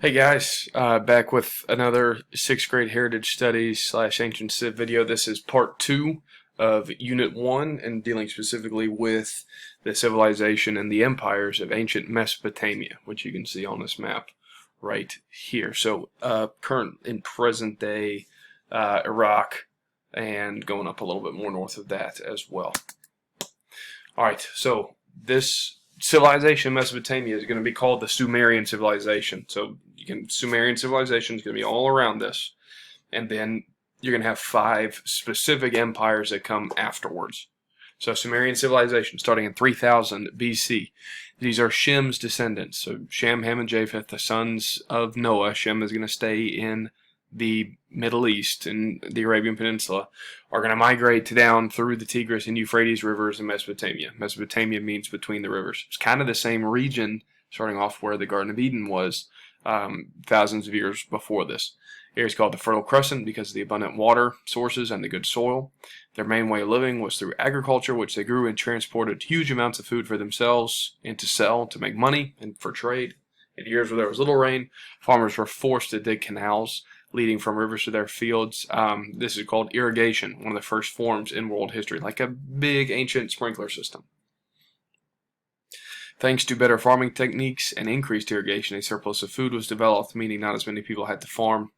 Hey guys, back with another 6th grade heritage studies / ancient civ video. This is part 2 of unit 1 and dealing specifically with the civilization and the empires of ancient Mesopotamia, which you can see on this map right here. So current and present day Iraq, and going up a little bit more north of that as well. Alright, so this civilization in Mesopotamia is going to be called the Sumerian Civilization. So Sumerian Civilization is going to be all around this. And then you're going to have 5 specific empires that come afterwards. So Sumerian Civilization starting in 3000 BC. These are Shem's descendants. So Shem, Ham, and Japheth, the sons of Noah. Shem is going to stay in the Middle East and the Arabian Peninsula, are going to migrate down through the Tigris and Euphrates rivers in Mesopotamia. Mesopotamia means between the rivers. It's kind of the same region, starting off where the Garden of Eden was thousands of years before this. The area is called the Fertile Crescent because of the abundant water sources and the good soil. Their main way of living was through agriculture, which they grew and transported huge amounts of food for themselves and to sell to make money and for trade. In years where there was little rain, farmers were forced to dig canals leading from rivers to their fields. This is called irrigation, one of the first forms in world history, like a big ancient sprinkler system. Thanks to better farming techniques and increased irrigation, a surplus of food was developed, meaning not as many people had to farm.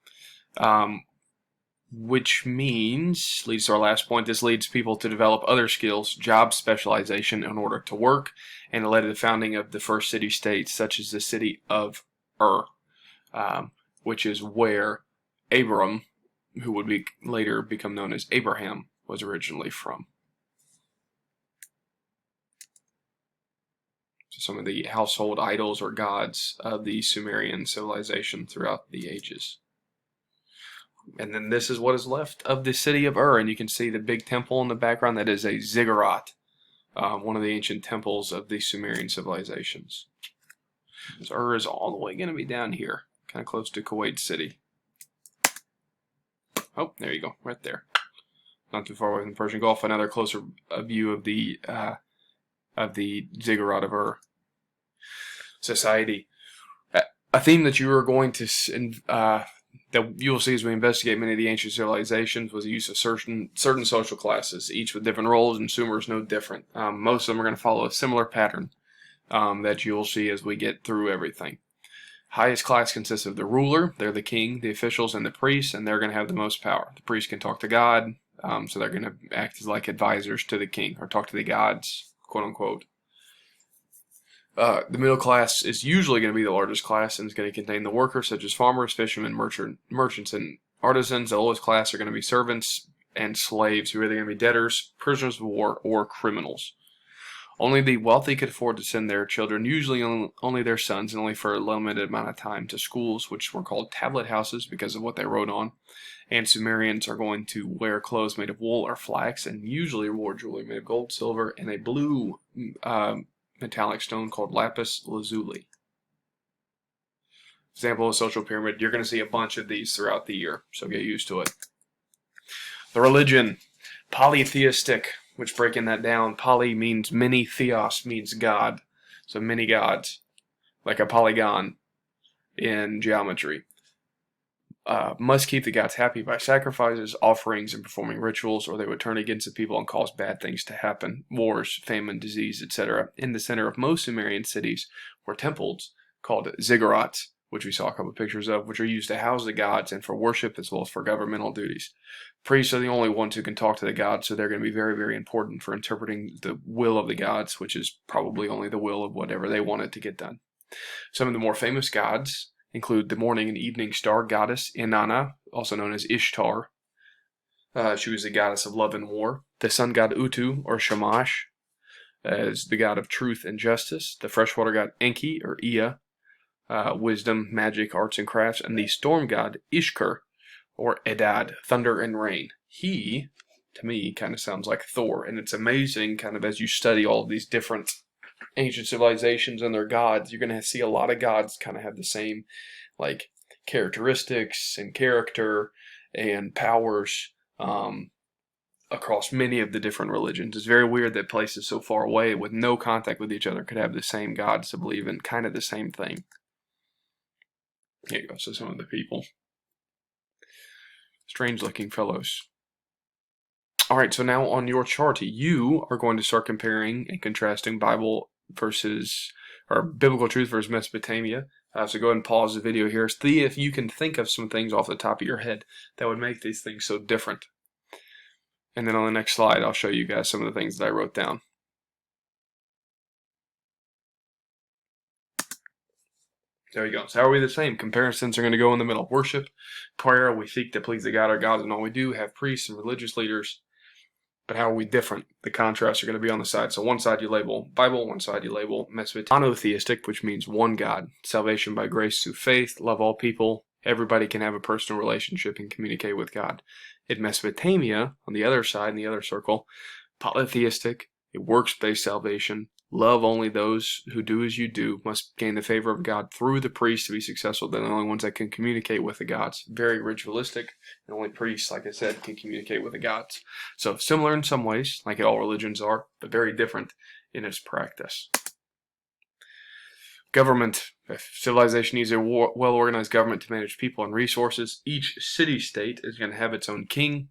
Which means, leads to our last point, this leads people to develop other skills, job specialization in order to work, and it led to the founding of the first city-states, such as the city of Ur, which is where Abram, who would be later become known as Abraham, was originally from. So some of the household idols or gods of the Sumerian civilization throughout the ages. And then this is what is left of the city of Ur, and you can see the big temple in the background. That is a ziggurat, one of the ancient temples of the Sumerian civilizations. So Ur is all the way going to be down here, kind of close to Kuwait City. Oh, there you go, right there. Not too far away from the Persian Gulf. Another closer view of the ziggurat of Ur. Society. A theme that you are going to that you will see as we investigate many of the ancient civilizations was the use of certain social classes, each with different roles, and Sumer is no different. Most of them are going to follow a similar pattern that you'll see as we get through everything. Highest class consists of the ruler, they're the king, the officials, and the priests, and they're going to have the most power. The priests can talk to God, so they're going to act as like advisors to the king, or talk to the gods, quote unquote. The middle class is usually going to be the largest class and is going to contain the workers such as farmers, fishermen, merchants, and artisans. The lowest class are going to be servants and slaves, who are either going to be debtors, prisoners of war, or criminals. Only the wealthy could afford to send their children, usually only their sons, and only for a limited amount of time, to schools, which were called tablet houses because of what they wrote on. And Sumerians are going to wear clothes made of wool or flax, and usually wore jewelry made of gold, silver, and a blue metallic stone called lapis lazuli. Example of social pyramid. You're going to see a bunch of these throughout the year, so get used to it. The religion, polytheistic, which, breaking that down, poly means many, theos means God, so many gods, like a polygon in geometry. Must keep the gods happy by sacrifices, offerings, and performing rituals, or they would turn against the people and cause bad things to happen, wars, famine, disease, etc. In the center of most Sumerian cities were temples called ziggurats, which we saw a couple of pictures of, which are used to house the gods and for worship as well as for governmental duties. Priests are the only ones who can talk to the gods, so they're going to be very, very important for interpreting the will of the gods, which is probably only the will of whatever they wanted to get done. Some of the more famous gods include the morning and evening star goddess Inanna, also known as Ishtar. She was the goddess of love and war. The sun god Utu, or Shamash, is the god of truth and justice. The freshwater god Enki, or Ea, wisdom, magic, arts, and crafts. And the storm god Ishkur, or Edad, thunder and rain. He, to me, kind of sounds like Thor, and it's amazing kind of as you study all of these different ancient civilizations and their gods, you're going to see a lot of gods kind of have the same like characteristics and character and powers across many of the different religions. It's very weird that places so far away with no contact with each other could have the same gods to believe in kind of the same thing. Here you go. So some of the people. Strange looking fellows. All right, so now on your chart, you are going to start comparing and contrasting Bible versus, or biblical truth versus Mesopotamia. So go ahead and pause the video here. See if you can think of some things off the top of your head that would make these things so different. And then on the next slide, I'll show you guys some of the things that I wrote down. There you go. So how are we the same? Comparisons are going to go in the middle. Worship, prayer, we seek to please the God our God in all we do, have priests and religious leaders. But how are we different? The contrasts are going to be on the side. So one side you label Bible, one side you label Mesopotamia. Monotheistic, which means one God. Salvation by grace through faith, love all people. Everybody can have a personal relationship and communicate with God. In Mesopotamia, on the other side, in the other circle, polytheistic, a works-based salvation. Love only those who do as you do, must gain the favor of God through the priests to be successful. They're the only ones that can communicate with the gods. Very ritualistic, and only priests, like I said, can communicate with the gods. So similar in some ways, like all religions are, but very different in its practice. Government. If civilization needs a well-organized government to manage people and resources, each city-state is going to have its own king,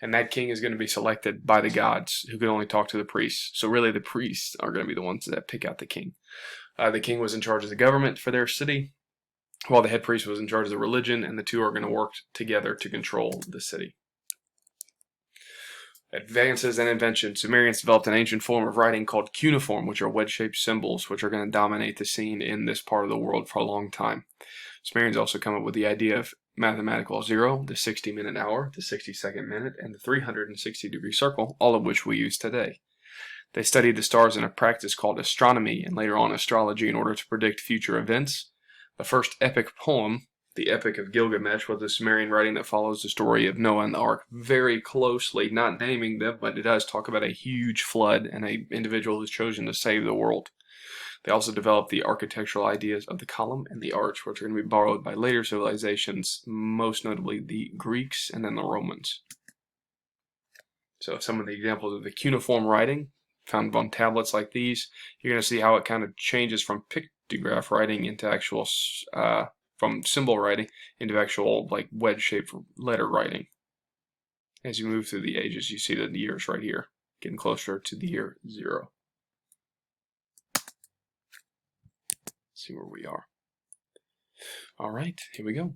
and that king is going to be selected by the gods, who can only talk to the priests. So really the priests are going to be the ones that pick out the king. The king was in charge of the government for their city, while the head priest was in charge of the religion, and the two are going to work together to control the city. Advances and invention. Sumerians developed an ancient form of writing called cuneiform, which are wedge-shaped symbols, which are going to dominate the scene in this part of the world for a long time. Sumerians also come up with the idea of mathematical zero, the 60-minute hour, the 60-second minute, and the 360-degree circle, all of which we use today. They studied the stars in a practice called astronomy and later on astrology in order to predict future events. The first epic poem, the Epic of Gilgamesh, was a Sumerian writing that follows the story of Noah and the Ark very closely, not naming them, but it does talk about a huge flood and an individual who's chosen to save the world. They also developed the architectural ideas of the column and the arch, which are going to be borrowed by later civilizations, most notably the Greeks and then the Romans. So some of the examples of the cuneiform writing found on tablets like these, you're going to see how it kind of changes from pictograph writing into actual, from symbol writing into actual like wedge-shaped letter writing. As you move through the ages, you see the years right here, getting closer to the year 0. See where we are. All right, here we go.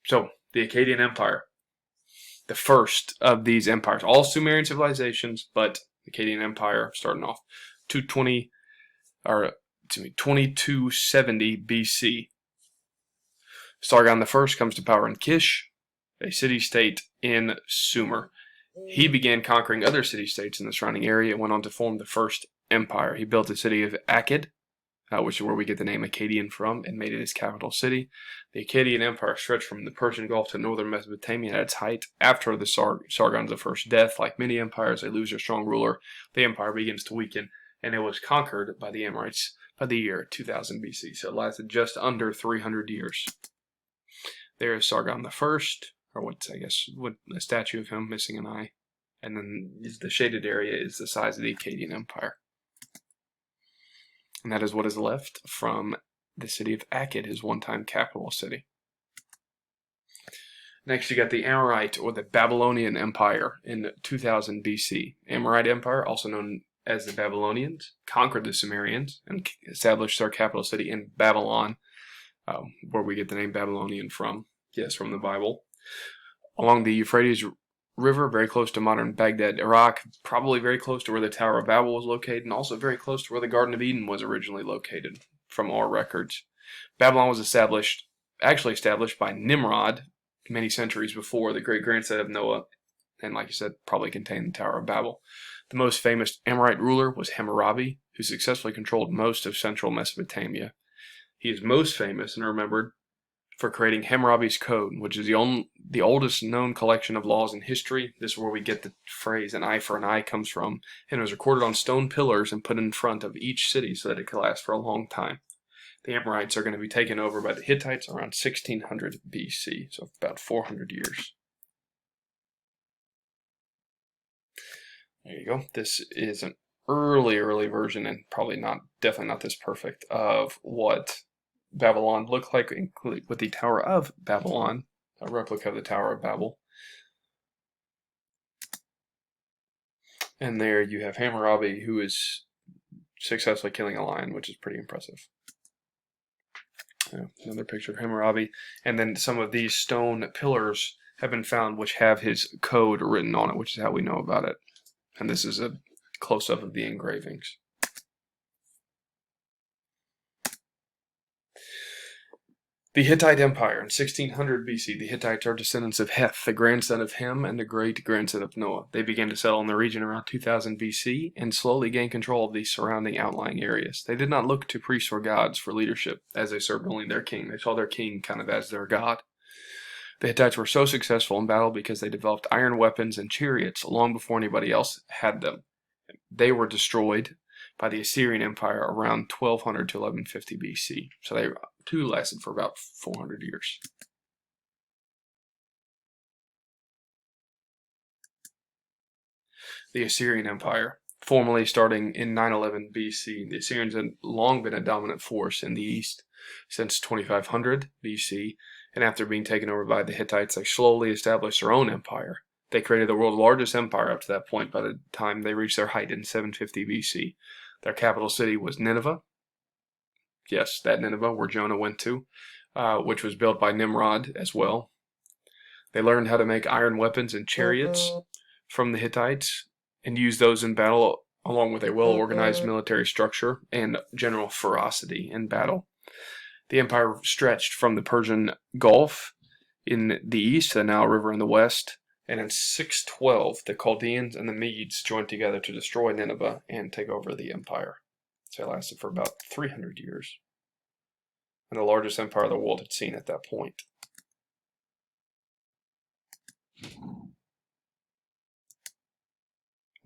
So, the Chaldean Empire, the first of these empires, all Sumerian civilizations, but the Chaldean Empire starting off 2270 BC. Sargon I comes to power in Kish, a city-state in Sumer. He began conquering other city-states in the surrounding area and went on to form the first empire. He built the city of Akkad, which is where we get the name Akkadian from, and made it his capital city. The Akkadian Empire stretched from the Persian Gulf to northern Mesopotamia at its height. After the Sargon's first death, like many empires, they lose their strong ruler. The empire begins to weaken, and it was conquered by the Amorites by the year 2000 BC. So it lasted just under 300 years. There is Sargon I, or what a statue of him missing an eye. And then the shaded area is the size of the Chaldean Empire. And that is what is left from the city of Akkad, his one-time capital city. Next, you got the Amorite or the Babylonian Empire in 2000 BC. Amorite Empire, also known as the Babylonians, conquered the Sumerians and established their capital city in Babylon, where we get the name Babylonian from. Yes, from the Bible. Along the Euphrates River, very close to modern Baghdad, Iraq, probably very close to where the Tower of Babel was located, and also very close to where the Garden of Eden was originally located, from our records. Babylon was actually established by Nimrod many centuries before, the great-grandson of Noah, and like I said, probably contained the Tower of Babel. The most famous Amorite ruler was Hammurabi, who successfully controlled most of central Mesopotamia. He is most famous and remembered for creating Hammurabi's Code, which is the oldest known collection of laws in history. This is where we get the phrase "an eye for an eye" comes from, and it was recorded on stone pillars and put in front of each city so that it could last for a long time. The Amorites are going to be taken over by the Hittites around 1600 BC, so about 400 years. There you go. This is an early version, and definitely not this perfect, of what Babylon look like, with the Tower of Babylon, a replica of the Tower of Babel. And there you have Hammurabi, who is successfully killing a lion, which is pretty impressive. Another picture of Hammurabi. And then some of these stone pillars have been found which have his code written on it, which is how we know about it. And this is a close-up of the engravings. The Hittite Empire in 1600 BC. The Hittites are descendants of Heth, the grandson of Ham and the great-grandson of Noah. They began to settle in the region around 2000 BC and slowly gained control of the surrounding outlying areas. They did not look to priests or gods for leadership, as they served only their king. They saw their king kind of as their god. The Hittites were so successful in battle because they developed iron weapons and chariots long before anybody else had them. They were destroyed by the Assyrian Empire around 1200 to 1150 BC. So they too lasted for about 400 years. The Assyrian Empire. Formerly starting in 911 BC, the Assyrians had long been a dominant force in the east since 2500 BC, and after being taken over by the Hittites, they slowly established their own empire. They created the world's largest empire up to that point by the time they reached their height in 750 BC. Their capital city was Nineveh. Yes, that Nineveh where Jonah went to, which was built by Nimrod as well. They learned how to make iron weapons and chariots from the Hittites and used those in battle, along with a well-organized military structure and general ferocity in battle. The empire stretched from the Persian Gulf in the east to the Nile River in the west, and in 612, the Chaldeans and the Medes joined together to destroy Nineveh and take over the empire. So it lasted for about 300 years, and the largest empire the world had seen at that point.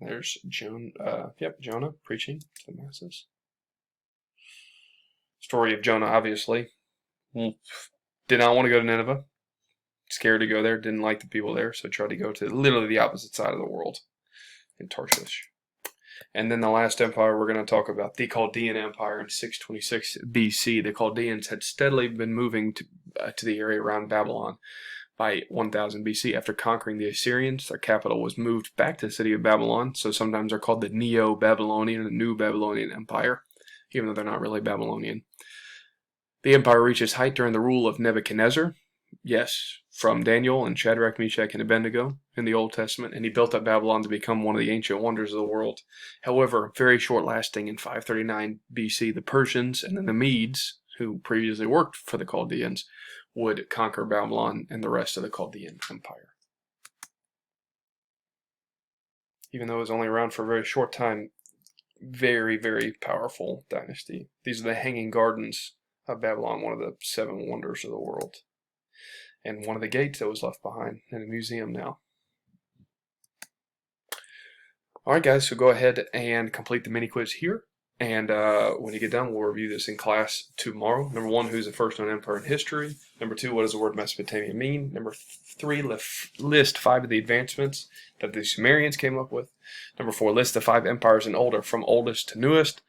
There's Jonah preaching to the masses. Story of Jonah, obviously. Did not want to go to Nineveh. Scared to go there. Didn't like the people there. So tried to go to literally the opposite side of the world. In Tarshish. And then the last empire we're going to talk about. The Chaldean Empire in 626 BC. The Chaldeans had steadily been moving to the area around Babylon. By 1000 BC, after conquering the Assyrians, their capital was moved back to the city of Babylon. So sometimes they're called the Neo-Babylonian, the New Babylonian Empire, even though they're not really Babylonian. The empire reached its height during the rule of Nebuchadnezzar. Yes, from Daniel and Shadrach, Meshach, and Abednego in the Old Testament, and he built up Babylon to become one of the ancient wonders of the world. However, very short-lasting in 539 BC, the Persians and then the Medes, who previously worked for the Chaldeans, would conquer Babylon and the rest of the Chaldean Empire. Even though it was only around for a very short time, very, very powerful dynasty. These are the Hanging Gardens of Babylon, one of the 7 wonders of the world. And one of the gates that was left behind in a museum now. Alright guys, so go ahead and complete the mini quiz here. And when you get done, we'll review this in class tomorrow. Number 1, who's the first known empire in history? Number 2, what does the word Mesopotamia mean? Number 3, list 5 of the advancements that the Sumerians came up with. Number 4, list the 5 empires in order from oldest to newest.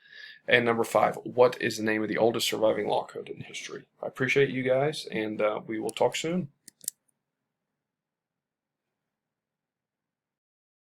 And number 5, what is the name of the oldest surviving law code in history? I appreciate you guys, and we will talk soon.